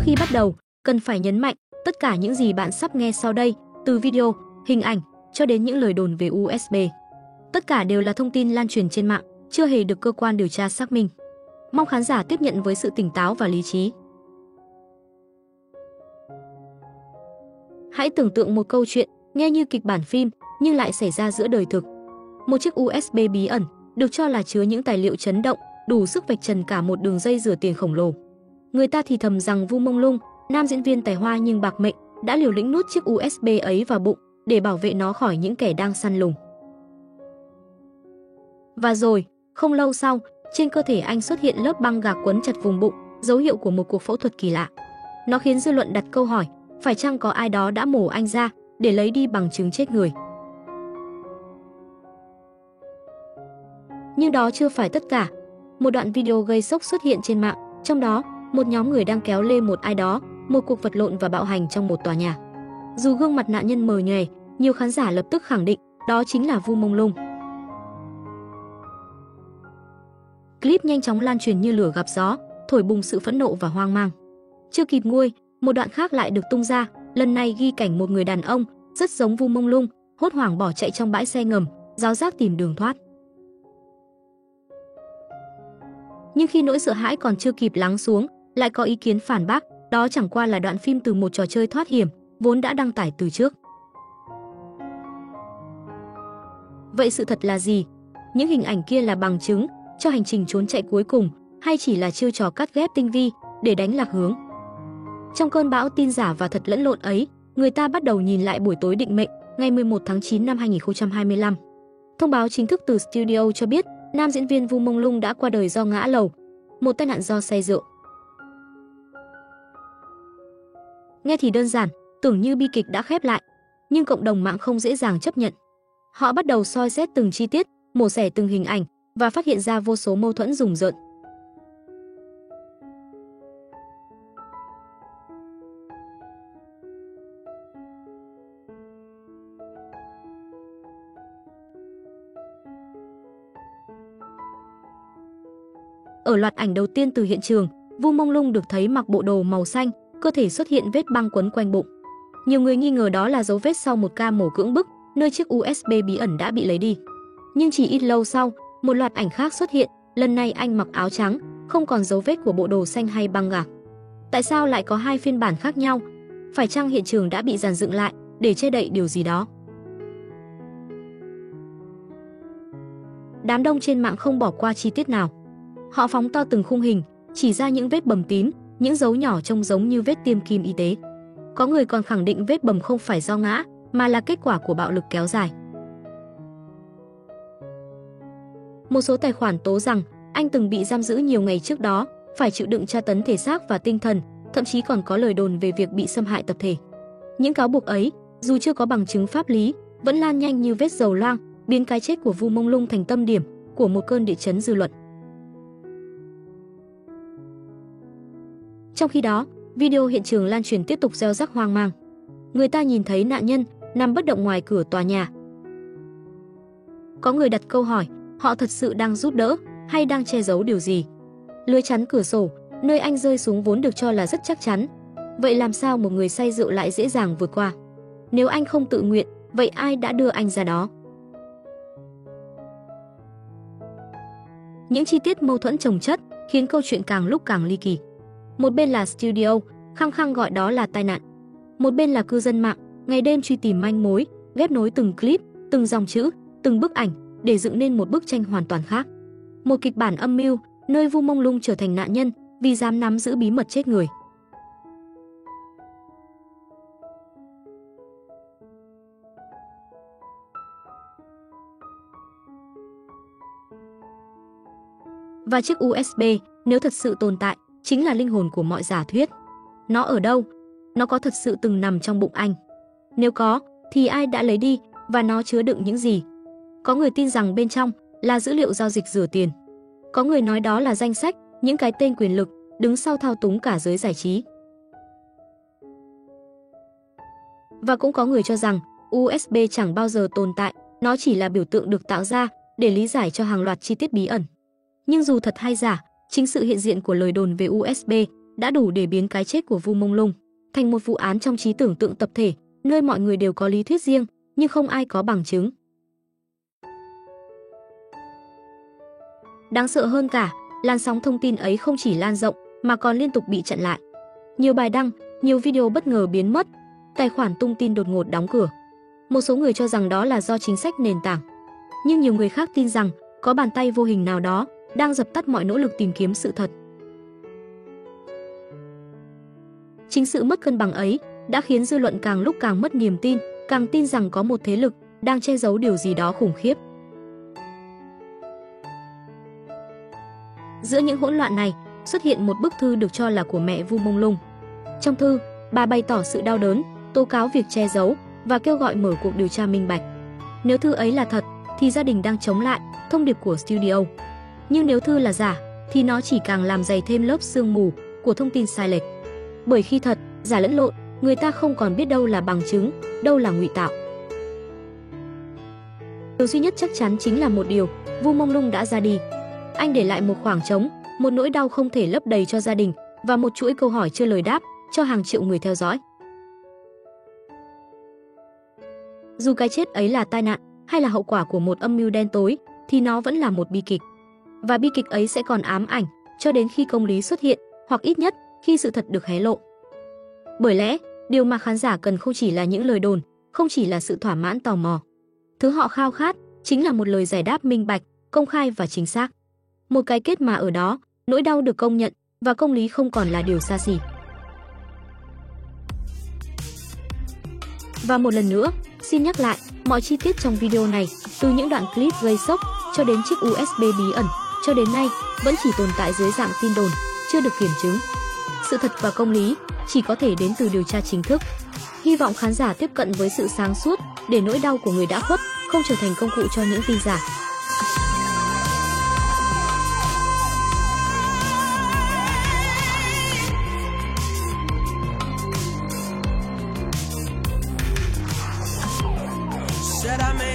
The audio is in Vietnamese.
Trước khi bắt đầu, cần phải nhấn mạnh, tất cả những gì bạn sắp nghe sau đây, từ video, hình ảnh cho đến những lời đồn về USB, tất cả đều là thông tin lan truyền trên mạng, chưa hề được cơ quan điều tra xác minh. Mong khán giả tiếp nhận với sự tỉnh táo và lý trí. Hãy tưởng tượng một câu chuyện nghe như kịch bản phim nhưng lại xảy ra giữa đời thực. Một chiếc USB bí ẩn được cho là chứa những tài liệu chấn động, đủ sức vạch trần cả một đường dây rửa tiền khổng lồ. Người ta thì thầm rằng Vu Mông Lung, nam diễn viên tài hoa nhưng bạc mệnh, đã liều lĩnh nuốt chiếc USB ấy vào bụng để bảo vệ nó khỏi những kẻ đang săn lùng. Và rồi, không lâu sau, trên cơ thể anh xuất hiện lớp băng gạc quấn chặt vùng bụng, dấu hiệu của một cuộc phẫu thuật kỳ lạ. Nó khiến dư luận đặt câu hỏi, phải chăng có ai đó đã mổ anh ra để lấy đi bằng chứng chết người? Nhưng đó chưa phải tất cả. Một đoạn video gây sốc xuất hiện trên mạng, trong đó, một nhóm người đang kéo lê một ai đó, một cuộc vật lộn và bạo hành trong một tòa nhà. Dù gương mặt nạn nhân mờ nhòe, nhiều khán giả lập tức khẳng định đó chính là Vu Mông Lung. Clip nhanh chóng lan truyền như lửa gặp gió, thổi bùng sự phẫn nộ và hoang mang. Chưa kịp nguôi, một đoạn khác lại được tung ra, lần này ghi cảnh một người đàn ông rất giống Vu Mông Lung, hốt hoảng bỏ chạy trong bãi xe ngầm, ráo rác tìm đường thoát. Nhưng khi nỗi sợ hãi còn chưa kịp lắng xuống, lại có ý kiến phản bác, đó chẳng qua là đoạn phim từ một trò chơi thoát hiểm, vốn đã đăng tải từ trước. Vậy sự thật là gì? Những hình ảnh kia là bằng chứng cho hành trình trốn chạy cuối cùng, hay chỉ là chiêu trò cắt ghép tinh vi để đánh lạc hướng? Trong cơn bão tin giả và thật lẫn lộn ấy, người ta bắt đầu nhìn lại buổi tối định mệnh, ngày 11 tháng 9 năm 2025. Thông báo chính thức từ studio cho biết, nam diễn viên Vu Mông Lung đã qua đời do ngã lầu, một tai nạn do say rượu. Nghe thì đơn giản, tưởng như bi kịch đã khép lại, nhưng cộng đồng mạng không dễ dàng chấp nhận. Họ bắt đầu soi xét từng chi tiết, mổ xẻ từng hình ảnh và phát hiện ra vô số mâu thuẫn rùng rợn. Ở loạt ảnh đầu tiên từ hiện trường, Vu Mông Lung được thấy mặc bộ đồ màu xanh, cơ thể xuất hiện vết băng quấn quanh bụng. Nhiều người nghi ngờ đó là dấu vết sau một ca mổ cưỡng bức, nơi chiếc USB bí ẩn đã bị lấy đi. Nhưng chỉ ít lâu sau, một loạt ảnh khác xuất hiện, lần này anh mặc áo trắng, không còn dấu vết của bộ đồ xanh hay băng gạc. Tại sao lại có hai phiên bản khác nhau? Phải chăng hiện trường đã bị dàn dựng lại để che đậy điều gì đó? Đám đông trên mạng không bỏ qua chi tiết nào. Họ phóng to từng khung hình, chỉ ra những vết bầm tím, những dấu nhỏ trông giống như vết tiêm kim y tế. Có người còn khẳng định vết bầm không phải do ngã, mà là kết quả của bạo lực kéo dài. Một số tài khoản tố rằng anh từng bị giam giữ nhiều ngày trước đó, phải chịu đựng tra tấn thể xác và tinh thần, thậm chí còn có lời đồn về việc bị xâm hại tập thể. Những cáo buộc ấy, dù chưa có bằng chứng pháp lý, vẫn lan nhanh như vết dầu loang, biến cái chết của Vu Mông Lung thành tâm điểm của một cơn địa chấn dư luận. Trong khi đó, video hiện trường lan truyền tiếp tục gieo rắc hoang mang. Người ta nhìn thấy nạn nhân nằm bất động ngoài cửa tòa nhà. Có người đặt câu hỏi, họ thật sự đang giúp đỡ hay đang che giấu điều gì? Lưới chắn cửa sổ, nơi anh rơi xuống vốn được cho là rất chắc chắn. Vậy làm sao một người say rượu lại dễ dàng vượt qua? Nếu anh không tự nguyện, vậy ai đã đưa anh ra đó? Những chi tiết mâu thuẫn chồng chất khiến câu chuyện càng lúc càng ly kỳ. Một bên là studio, khăng khăng gọi đó là tai nạn. Một bên là cư dân mạng, ngày đêm truy tìm manh mối, ghép nối từng clip, từng dòng chữ, từng bức ảnh để dựng nên một bức tranh hoàn toàn khác. Một kịch bản âm mưu, nơi Vu Mông Lung trở thành nạn nhân vì dám nắm giữ bí mật chết người. Và chiếc USB, nếu thật sự tồn tại, chính là linh hồn của mọi giả thuyết. Nó ở đâu? Nó có thật sự từng nằm trong bụng anh? Nếu có, thì ai đã lấy đi và nó chứa đựng những gì? Có người tin rằng bên trong là dữ liệu giao dịch rửa tiền. Có người nói đó là danh sách, những cái tên quyền lực đứng sau thao túng cả giới giải trí. Và cũng có người cho rằng USB chẳng bao giờ tồn tại, nó chỉ là biểu tượng được tạo ra để lý giải cho hàng loạt chi tiết bí ẩn. Nhưng dù thật hay giả, chính sự hiện diện của lời đồn về USB đã đủ để biến cái chết của Vu Mông Lung thành một vụ án trong trí tưởng tượng tập thể, nơi mọi người đều có lý thuyết riêng, nhưng không ai có bằng chứng. Đáng sợ hơn cả, làn sóng thông tin ấy không chỉ lan rộng mà còn liên tục bị chặn lại. Nhiều bài đăng, nhiều video bất ngờ biến mất, tài khoản tung tin đột ngột đóng cửa. Một số người cho rằng đó là do chính sách nền tảng, nhưng nhiều người khác tin rằng có bàn tay vô hình nào đó đang dập tắt mọi nỗ lực tìm kiếm sự thật. Chính sự mất cân bằng ấy đã khiến dư luận càng lúc càng mất niềm tin, càng tin rằng có một thế lực đang che giấu điều gì đó khủng khiếp. Giữa những hỗn loạn này, xuất hiện một bức thư được cho là của mẹ Vu Mông Lung. Trong thư, bà bày tỏ sự đau đớn, tố cáo việc che giấu và kêu gọi mở cuộc điều tra minh bạch. Nếu thư ấy là thật, thì gia đình đang chống lại thông điệp của studio. Nhưng nếu thư là giả, thì nó chỉ càng làm dày thêm lớp sương mù của thông tin sai lệch. Bởi khi thật, giả lẫn lộn, người ta không còn biết đâu là bằng chứng, đâu là ngụy tạo. Điều duy nhất chắc chắn chính là một điều, Vu Mông Lung đã ra đi. Anh để lại một khoảng trống, một nỗi đau không thể lấp đầy cho gia đình và một chuỗi câu hỏi chưa lời đáp cho hàng triệu người theo dõi. Dù cái chết ấy là tai nạn hay là hậu quả của một âm mưu đen tối, thì nó vẫn là một bi kịch. Và bi kịch ấy sẽ còn ám ảnh cho đến khi công lý xuất hiện, hoặc ít nhất khi sự thật được hé lộ. Bởi lẽ, điều mà khán giả cần không chỉ là những lời đồn, không chỉ là sự thỏa mãn tò mò. Thứ họ khao khát chính là một lời giải đáp minh bạch, công khai và chính xác. Một cái kết mà ở đó, nỗi đau được công nhận và công lý không còn là điều xa xỉ. Và một lần nữa, xin nhắc lại, mọi chi tiết trong video này, từ những đoạn clip gây sốc cho đến chiếc USB bí ẩn, cho đến nay vẫn chỉ tồn tại dưới dạng tin đồn, chưa được kiểm chứng. Sự thật và công lý chỉ có thể đến từ điều tra chính thức. Hy vọng khán giả tiếp cận với sự sáng suốt để nỗi đau của người đã khuất không trở thành công cụ cho những tin giả. Said I made